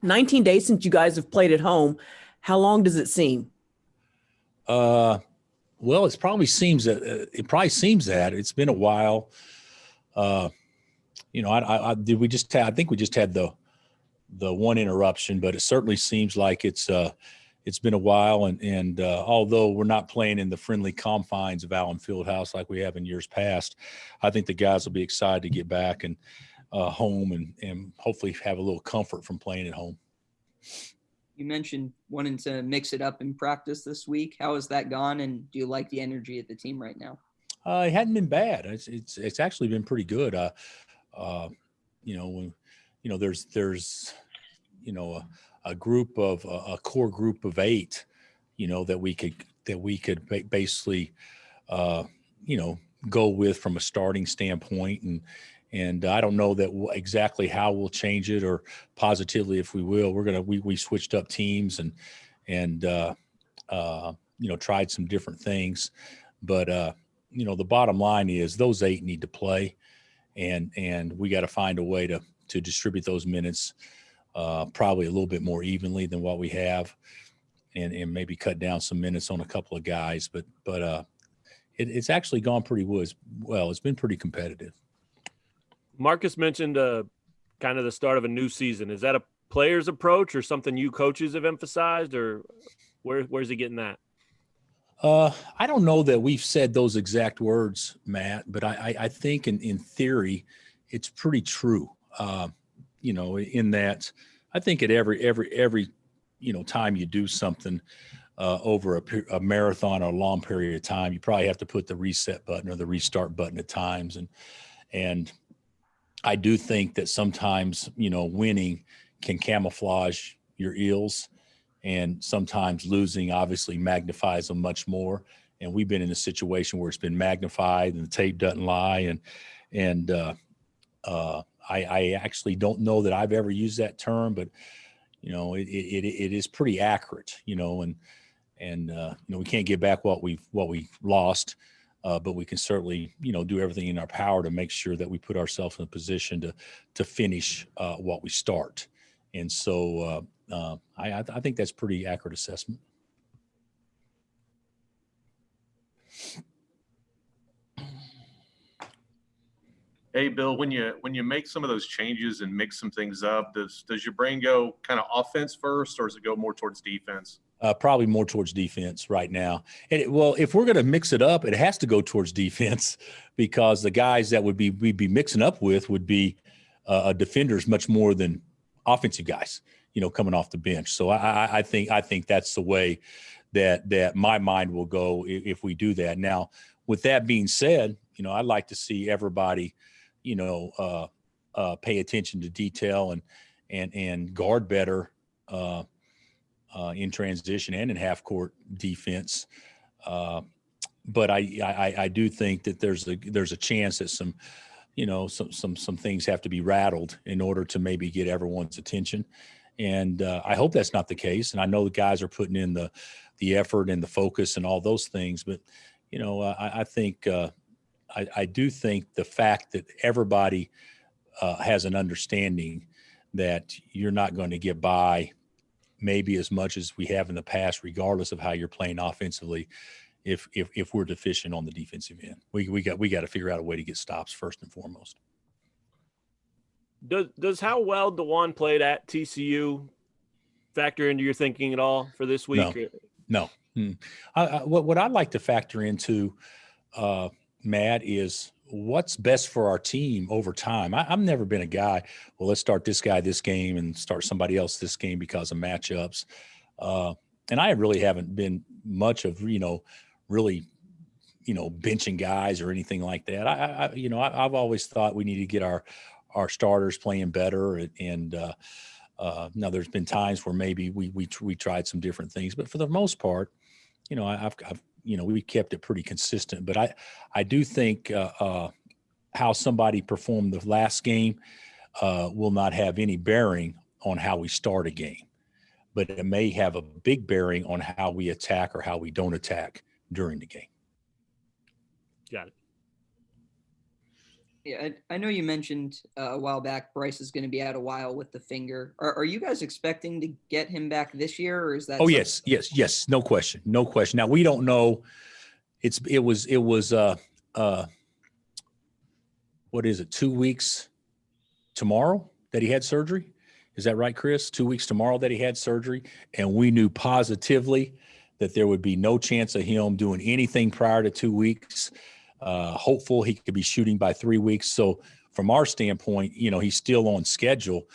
19 days since you guys have played at home. How long does it seem? Well, it probably seems that it's been a while. Uh, I think we just had the one interruption, but it certainly seems like it's been a while. And although we're not playing in the friendly confines of Allen Fieldhouse like we have in years past, I think the guys will be excited to get back and home and hopefully have a little comfort from playing at home. You mentioned wanting to mix it up in practice this week. How has that gone, and do you like the energy of the team right now? It hadn't been bad. It's actually been pretty good. When there's a group of a core group of 8, that we could basically go with from a starting standpoint, and I don't know that exactly how we'll change it or positively if we will. We switched up teams and tried some different things, but the bottom line is those 8 need to play, and we got to find a way to distribute those minutes probably a little bit more evenly than what we have, and maybe cut down some minutes on a couple of guys. But it's actually gone pretty well. It's been pretty competitive. Marcus mentioned kind of the start of a new season. Is that a player's approach or something you coaches have emphasized, or where's he getting that? I don't know that we've said those exact words, Matt, but I think in theory, it's pretty true. In that I think at every time you do something over a marathon or a long period of time, you probably have to put the reset button or the restart button at times. And I do think that sometimes, winning can camouflage your ills, and sometimes losing obviously magnifies them much more. And we've been in a situation where it's been magnified and the tape doesn't lie. And I actually don't know that I've ever used that term, but it is pretty accurate, and we can't get back what we've lost, but we can certainly, do everything in our power to make sure that we put ourselves in a position to finish what we start. And so I think that's pretty accurate assessment. Hey, Bill, when you make some of those changes and mix some things up, does your brain go kind of offense first, or does it go more towards defense? Probably more towards defense right now. And if we're going to mix it up, it has to go towards defense, because the guys that we'd be mixing up with would be defenders much more than offensive guys, coming off the bench. So I think that's the way that my mind will go if we do that. Now, with that being said, I'd like to see everybody, pay attention to detail and guard better in transition and in half court defense. But I do think that there's a chance that some things have to be rattled in order to maybe get everyone's attention. And I hope that's not the case. And I know the guys are putting in the effort and the focus and all those things. But, I think I do think the fact that everybody has an understanding that you're not going to get by maybe as much as we have in the past, regardless of how you're playing offensively, if we're deficient on the defensive end. We got to figure out a way to get stops first and foremost. Does how well DeJuan played at TCU factor into your thinking at all for this week? No. What I'd like to factor into, Matt, is what's best for our team over time. I've never been a guy, well, let's start this guy this game and start somebody else this game because of matchups. And I really haven't been much of, really, benching guys or anything like that. I've always thought we need to get our starters playing better. And now there's been times where maybe we tried some different things, but for the most part, we kept it pretty consistent. But I do think how somebody performed the last game will not have any bearing on how we start a game, but it may have a big bearing on how we attack or how we don't attack during the game. Got it. Yeah, I know you mentioned a while back Bryce is going to be out a while with the finger. Are you guys expecting to get him back this year, or is that? Oh, yes. No question. No question. Now, we don't know. It was what is it? 2 weeks tomorrow that he had surgery. Is that right, Chris? 2 weeks tomorrow that he had surgery. And we knew positively that there would be no chance of him doing anything prior to 2 weeks. Hopeful he could be shooting by 3 weeks. So from our standpoint, he's still on schedule.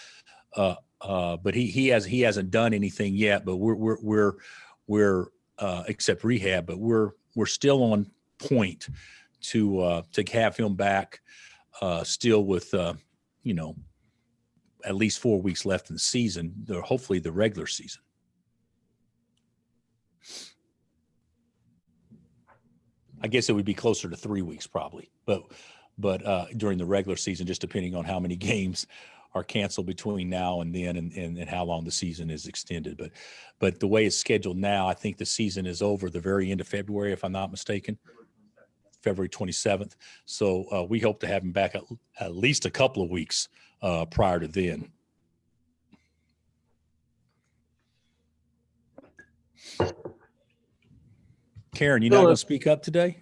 But he hasn't done anything yet, but we're except rehab, but we're still on point to have him back still with, at least 4 weeks left in the season, hopefully the regular season. I guess it would be closer to 3 weeks probably, but during the regular season, just depending on how many games are canceled between now and then and how long the season is extended. But the way it's scheduled now, I think the season is over the very end of February, if I'm not mistaken, February 27th. So we hope to have him back at least a couple of weeks prior to then. Karen, you not going to speak up today?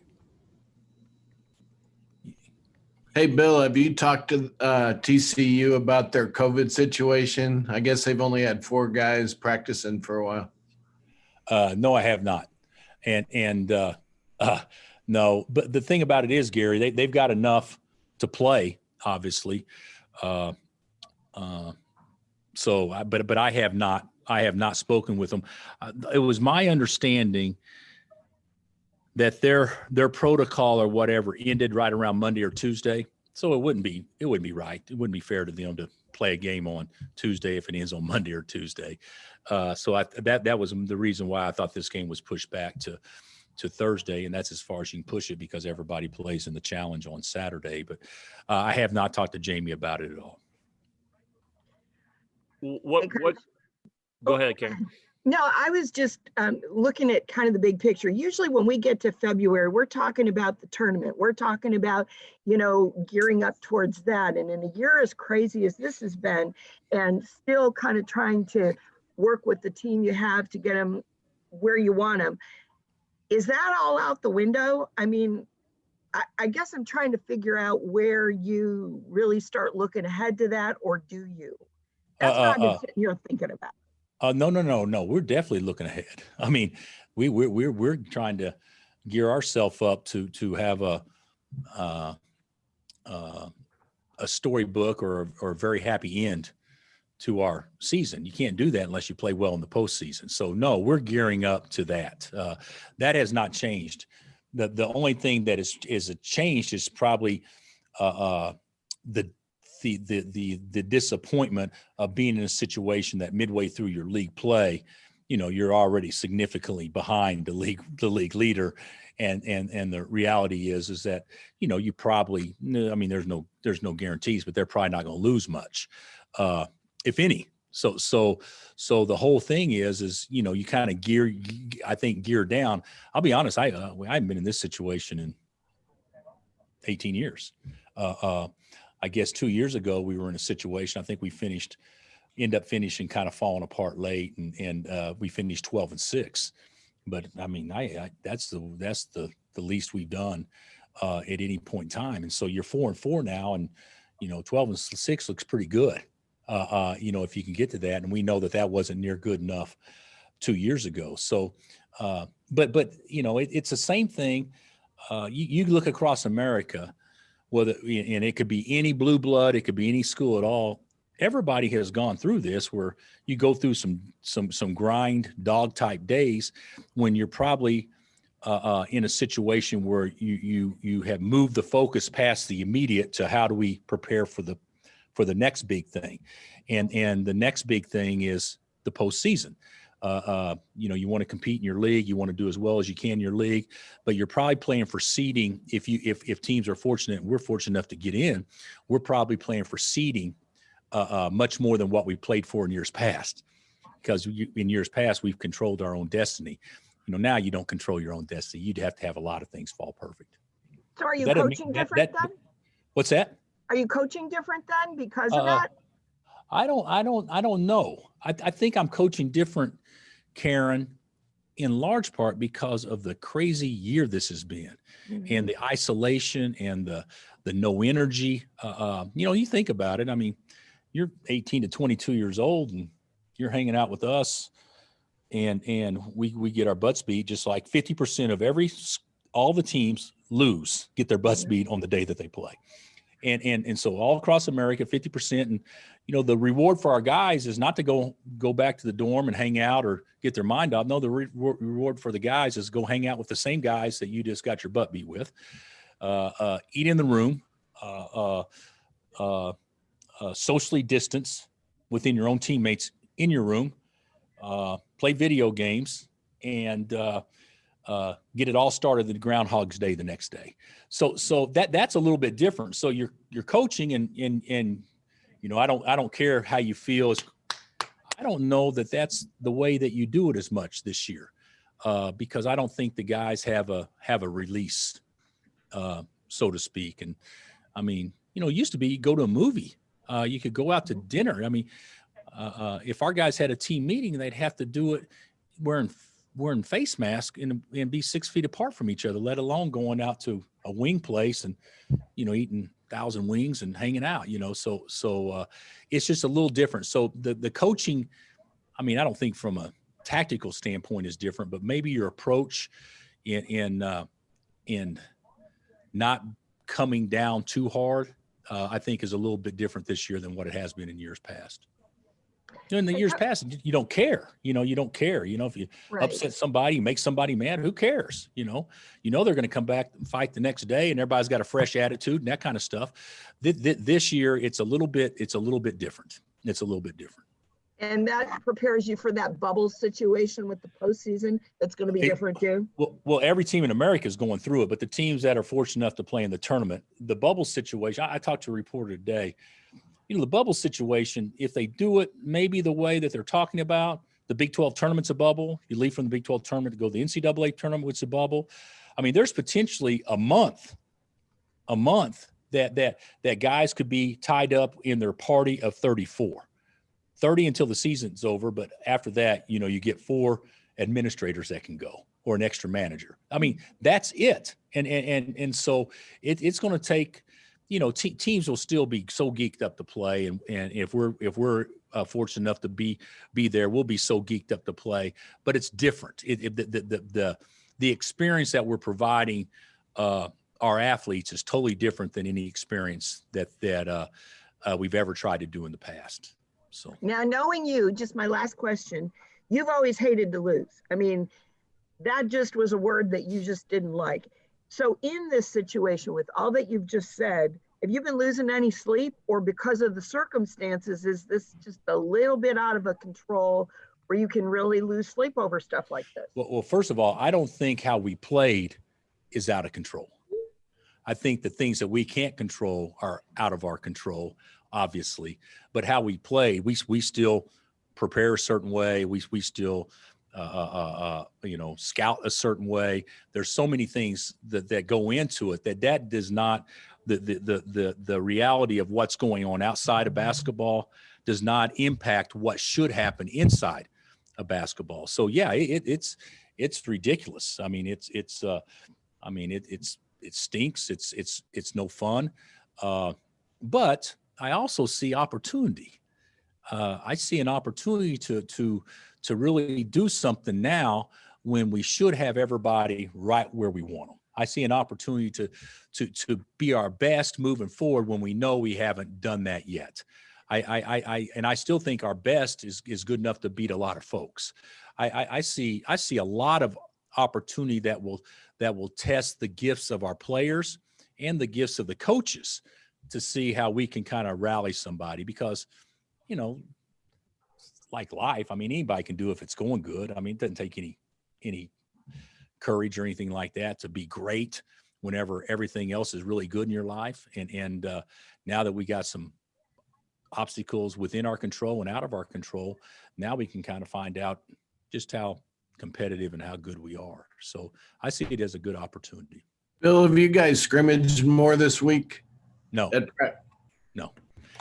Hey, Bill, have you talked to TCU about their COVID situation? I guess they've only had 4 guys practicing for a while. No, I have not. And no, but the thing about it is, Gary, they've got enough to play, obviously. But I have not spoken with them. It was my understanding that their protocol or whatever ended right around Monday or Tuesday. So it wouldn't be right. It wouldn't be fair to them to play a game on Tuesday if it ends on Monday or Tuesday. So that was the reason why I thought this game was pushed back to Thursday, and that's as far as you can push it because everybody plays in the challenge on Saturday. But I have not talked to Jamie about it at all. What? Go ahead, Karen. No, I was just looking at kind of the big picture. Usually when we get to February, we're talking about the tournament. We're talking about, gearing up towards that. And in a year as crazy as this has been, and still kind of trying to work with the team you have to get them where you want them, is that all out the window? I mean, I guess I'm trying to figure out where you really start looking ahead to that, or do you? That's what I've been sitting here thinking about. No. We're definitely looking ahead. I mean, we're trying to gear ourselves up to have a storybook or a very happy end to our season. You can't do that unless you play well in the postseason. So no, we're gearing up to that. That has not changed. The only thing that is changed is probably the disappointment of being in a situation that midway through your league play, you're already significantly behind the league leader. And the reality is that, you probably, I mean, there's no guarantees, but they're probably not going to lose much, if any. So the whole thing is, you kind of gear down. I'll be honest. I haven't been in this situation in 18 years. I guess 2 years ago we were in a situation. I think we end up finishing kind of falling apart late, and we finished 12-6. But I mean, that's the least we've done at any point in time. And so you're 4-4 now, and 12-6 looks pretty good. If you can get to that, and we know that wasn't near good enough 2 years ago. So, but it's the same thing. You look across America. And it could be any blue blood, it could be any school at all. Everybody has gone through this where you go through some grind dog type days when you're probably in a situation where you have moved the focus past the immediate to how do we prepare for the next big thing, and the next big thing is the postseason. You want to compete in your league, you want to do as well as you can in your league, but you're probably playing for seeding. If teams are fortunate, and we're fortunate enough to get in, we're probably playing for seeding much more than what we played for in years past, because in years past we've controlled our own destiny. Now you don't control your own destiny. You'd have to have a lot of things fall perfect. So are you coaching different then? What's that? Are you coaching different then because of that? I don't know. I think I'm coaching different, Karen, in large part because of the crazy year this has been, and the isolation and the no energy. You think about it. I mean, you're 18 to 22 years old, and you're hanging out with us, and we get our butts beat. Just like 50% of all the teams get their butts beat on the day that they play. And so all across America, 50%. And, the reward for our guys is not to go back to the dorm and hang out or get their mind off. No, the reward for the guys is go hang out with the same guys that you just got your butt beat with, eat in the room, socially distance within your own teammates in your room, play video games, and get it all started at Groundhog's Day the next day. So that's a little bit different. So you're coaching and I don't care how you feel. I don't know that that's the way that you do it as much this year, because I don't think the guys have a release, so to speak. And I mean, it used to be you go to a movie, you could go out to dinner. I mean, if our guys had a team meeting, they'd have to do it wearing face masks and be 6 feet apart from each other, let alone going out to a wing place and, eating 1,000 wings and hanging out, so it's just a little different. So the coaching, I mean, I don't think from a tactical standpoint is different, but maybe your approach in not coming down too hard, I think is a little bit different this year than what it has been in years past. In the years past, you don't care. You don't care. If you upset somebody, you make somebody mad, who cares? They're going to come back and fight the next day, and everybody's got a fresh attitude and that kind of stuff. This year, it's a little bit different. It's a little bit different. And that prepares you for that bubble situation with the postseason. That's going to be different too. Well, every team in America is going through it, but the teams that are fortunate enough to play in the tournament, the bubble situation. I talked to a reporter today. The bubble situation, if they do it maybe the way that they're talking about, the Big 12 tournament's a bubble. You leave from the Big 12 tournament to go to the NCAA tournament, which is a bubble. I mean, there's potentially a month that guys could be tied up in their party of 34. 30 until the season's over, but after that, you get 4 administrators that can go, or an extra manager. I mean, that's it. And so it's going to take, teams will still be so geeked up to play, and if we're fortunate enough to be there, we'll be so geeked up to play. But it's different. The experience that we're providing our athletes is totally different than any experience that we've ever tried to do in the past. So now, knowing you, just my last question: you've always hated to lose. I mean, that just was a word that you just didn't like. So in this situation, with all that you've just said, have you been losing any sleep, or because of the circumstances, is this just a little bit out of a control where you can really lose sleep over stuff like this? Well, first of all, I don't think how we played is out of control. I think the things that we can't control are out of our control, obviously. But how we played, we still prepare a certain way. We still scout a certain way. There's so many things that go into it that does not, the reality of what's going on outside of basketball does not impact what should happen inside of basketball. So yeah, it's ridiculous. I mean, it stinks. It's no fun. But I also see opportunity. I see an opportunity to really do something now when we should have everybody right where we want them. I see an opportunity to be our best moving forward when we know we haven't done that yet. I still think our best is good enough to beat a lot of folks. I see a lot of opportunity that will test the gifts of our players and the gifts of the coaches to see how we can kind of rally somebody, because, like life, I mean, anybody can do it if it's going good. I mean, it doesn't take any courage or anything like that to be great whenever everything else is really good in your life. And now that we got some obstacles within our control and out of our control, now we can kind of find out just how competitive and how good we are. So I see it as a good opportunity. Bill, have you guys scrimmaged more this week? No. At pra- No.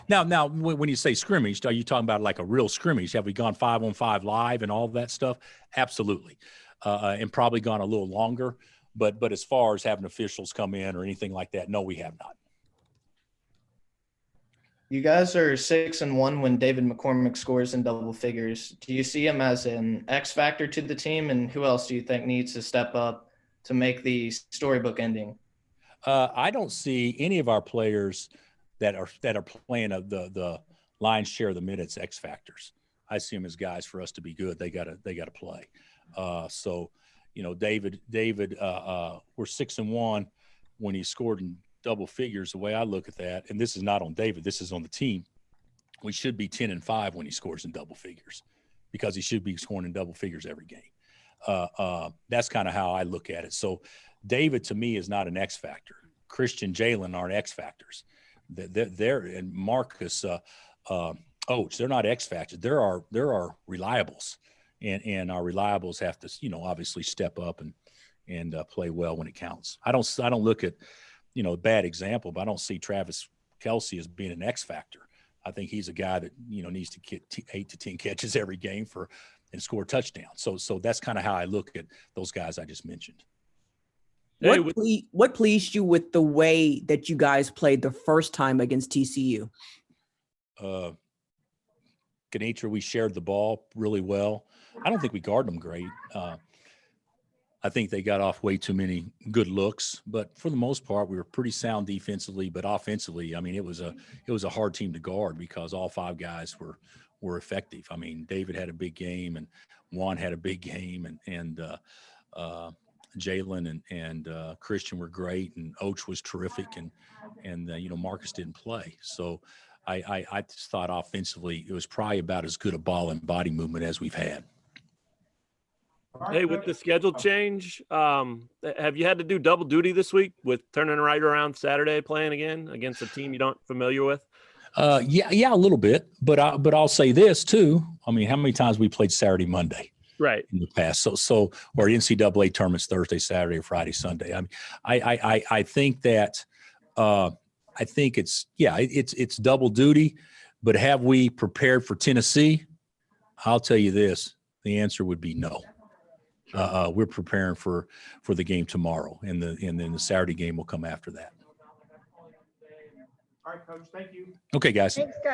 Now, when you say scrimmage, are you talking about like a real scrimmage? Have we gone 5-on-5 live and all that stuff? Absolutely, and probably gone a little longer. But as far as having officials come in or anything like that, no, we have not. You guys are 6-1 when David McCormick scores in double figures. Do you see him as an X factor to the team, and who else do you think needs to step up to make the storybook ending? I don't see any of our players that are playing the lion's share of the minutes X factors. I see them as guys for us to be good. They gotta play. So, David, we're 6-1 when he scored in double figures. The way I look at that, and this is not on David, this is on the team. We should be 10-5 when he scores in double figures, because he should be scoring in double figures every game. That's kind of how I look at it. So, David to me is not an X factor. Christian, Jalen aren't X factors. They're and Marcus, Oates, they're not X factors. There are reliables, and our reliables have to, obviously step up and play well when it counts. I don't look at, a bad example, but I don't see Travis Kelce as being an X factor. I think he's a guy that, needs to get 8 to 10 catches every game and score touchdowns. So that's kind of how I look at those guys I just mentioned. Hey, What pleased you with the way that you guys played the first time against TCU? Ganitra, we shared the ball really well. I don't think we guarded them great. I think they got off way too many good looks, but for the most part, we were pretty sound defensively. But offensively, I mean, it was a hard team to guard because all 5 guys were effective. I mean, David had a big game, and Juan had a big game, and Jalen and Christian were great, and Oach was terrific, and Marcus didn't play. So I just thought offensively it was probably about as good a ball and body movement as we've had. Hey, with the schedule change, have you had to do double duty this week with turning right around Saturday playing again against a team you don't familiar with? Yeah, a little bit, but I'll say this too. I mean, how many times we played Saturday, Monday? Right. In the past. So or NCAA tournaments Thursday, Saturday, or Friday, Sunday. I mean, I think that I think it's double duty, but have we prepared for Tennessee? I'll tell you this, the answer would be no. We're preparing for the game tomorrow, and then the Saturday game will come after that. All right, Coach, thank you. Okay, guys. Thanks, guys.